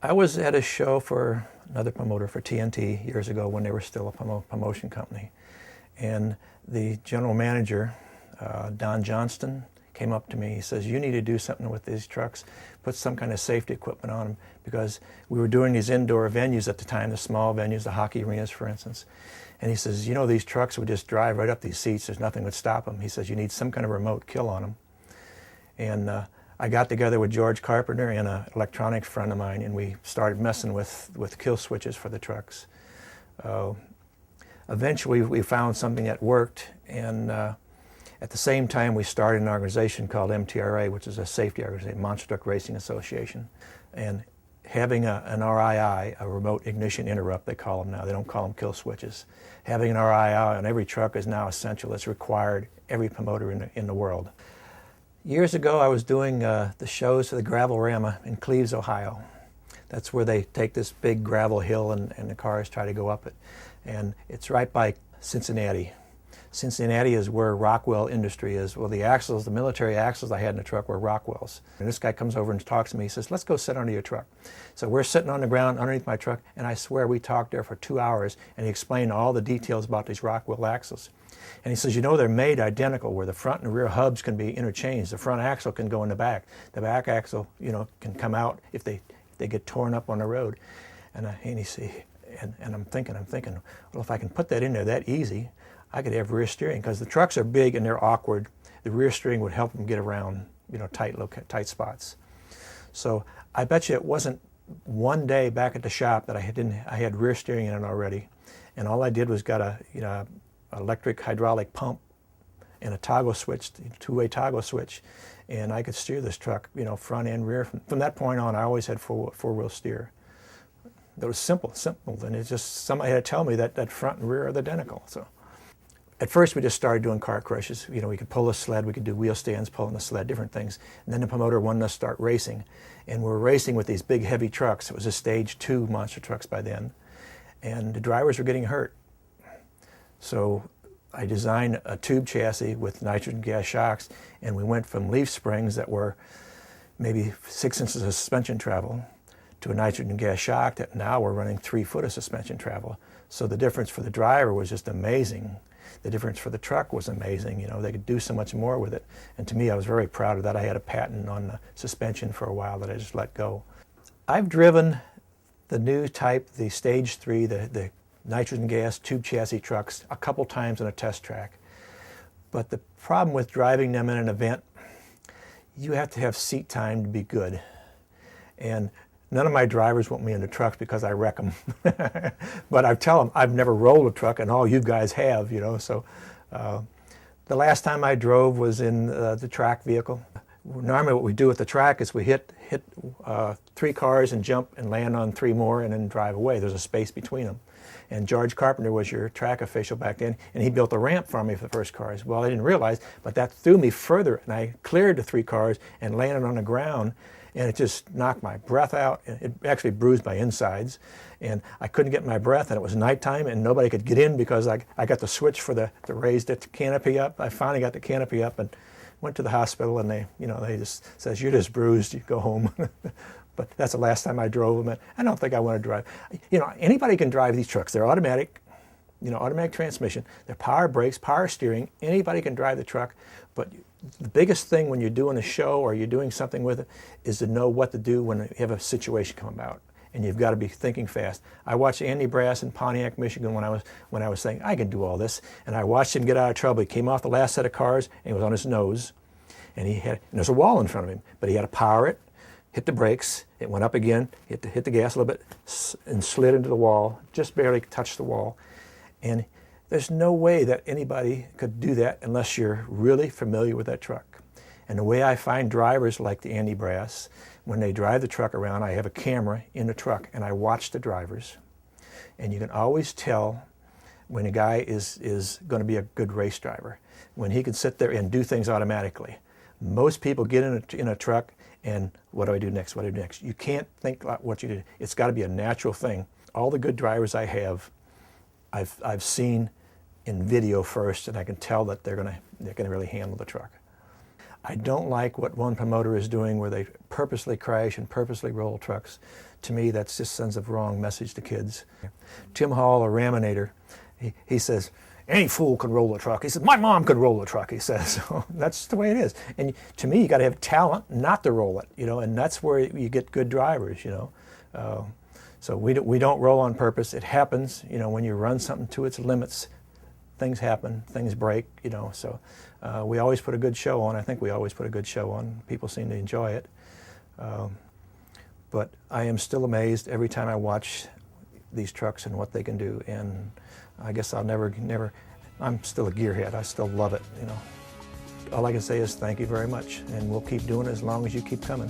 I was at a show for another promoter for TNT years ago when they were still a promotion company. And the general manager, Don Johnston, came up to me. He says, you need to do something with these trucks, put some kind of safety equipment on them, because we were doing these indoor venues at the time, the small venues, the hockey arenas, for instance. And he says, you know, these trucks would just drive right up these seats. There's nothing would stop them. He says, you need some kind of remote kill on them. And I got together with George Carpenter and an electronics friend of mine, and we started messing with kill switches for the trucks. Eventually, we found something that worked, and at the same time, we started an organization called MTRA, which is a safety organization, Monster Truck Racing Association. And having an RII, a remote ignition interrupt, they call them now. They don't call them kill switches. Having an RII on every truck is now essential. It's required every promoter in the world. Years ago, I was doing the shows for the Gravel-Rama in Cleves, Ohio. That's where they take this big gravel hill and the cars try to go up it. And it's right by Cincinnati. Cincinnati is where Rockwell Industry is. Well, the axles, the military axles I had in the truck were Rockwell's. And this guy comes over and talks to me. He says, let's go sit under your truck. So we're sitting on the ground underneath my truck, and I swear we talked there for 2 hours, and he explained all the details about these Rockwell axles. And he says, you know, they're made identical, where the front and rear hubs can be interchanged. The front axle can go in the back. The back axle, you know, can come out if they get torn up on the road. And I'm thinking, well, if I can put that in there that easy, I could have rear steering, because the trucks are big and they're awkward. The rear steering would help them get around, you know, tight spots. So I bet you it wasn't one day back at the shop that I had rear steering in it already, and all I did was got a electric hydraulic pump and a toggle switch, two-way toggle switch, and I could steer this truck, you know, front and rear. From that point on, I always had four-wheel steer. That was simple, and it's just somebody had to tell me that front and rear are identical. So at first we just started doing car crushes. You know, we could pull a sled, we could do wheel stands, pulling a sled, different things. And then the promoter wanted us to start racing, and we were racing with these big heavy trucks. It was a stage 2 monster trucks by then, and the drivers were getting hurt. So I designed a tube chassis with nitrogen gas shocks, and we went from leaf springs that were maybe 6 inches of suspension travel to a nitrogen gas shock that now we're running 3 foot of suspension travel. So the difference for the driver was just amazing. The difference for the truck was amazing. You know, they could do so much more with it. And to me, I was very proud of that. I had a patent on the suspension for a while that I just let go. I've driven the new type, the stage 3, the nitrogen gas tube chassis trucks a couple times on a test track. But the problem with driving them in an event, you have to have seat time to be good. And none of my drivers want me in the trucks because I wreck them. But I tell them I've never rolled a truck, and all you guys have, you know. So the last time I drove was in the track vehicle. Normally what we do with the track is we hit 3 cars and jump and land on 3 more and then drive away. There's a space between them. And George Carpenter was your track official back then, and he built a ramp for me for the first cars. Well, I didn't realize, but that threw me further, and I cleared the 3 cars and landed on the ground, and it just knocked my breath out. It actually bruised my insides, and I couldn't get my breath, and it was nighttime, and nobody could get in because I got the switch for the raised canopy up. I finally got the canopy up and went to the hospital, and they just says, you're just bruised, you go home. But that's the last time I drove them, and I don't think I want to drive. You know, anybody can drive these trucks. They're automatic, you know, automatic transmission. They're power brakes, power steering. Anybody can drive the truck, but the biggest thing when you're doing a show or you're doing something with it is to know what to do when you have a situation come about, and you've got to be thinking fast. I watched Andy Brass in Pontiac, Michigan when I was saying I can do all this, and I watched him get out of trouble. He came off the last set of cars and he was on his nose, and there's a wall in front of him, but he had to power it, hit the brakes, it went up again, hit the gas a little bit, and slid into the wall, just barely touched the wall. And there's no way that anybody could do that unless you're really familiar with that truck. And the way I find drivers like the Andy Brass, when they drive the truck around, I have a camera in the truck and I watch the drivers. And you can always tell when a guy is going to be a good race driver, when he can sit there and do things automatically. Most people get in a truck and what do I do next? What do I do next? You can't think about what you do. It's got to be a natural thing. All the good drivers I have, I've seen in video first, and I can tell that they're gonna really handle the truck. I don't like what one promoter is doing where they purposely crash and purposely roll trucks. To me, that just sends a wrong message to kids. Tim Hall, a Raminator, he says, any fool can roll a truck. He says, my mom could roll a truck, he says. So that's the way it is. And to me, you got to have talent not to roll it, you know, and that's where you get good drivers, you know. So we don't roll on purpose. It happens, you know, when you run something to its limits, things happen, things break, you know. So we always put a good show on. I think we always put a good show on. People seem to enjoy it. But I am still amazed every time I watch these trucks and what they can do. And I guess I'll never, I'm still a gearhead. I still love it, you know. All I can say is thank you very much, and we'll keep doing it as long as you keep coming.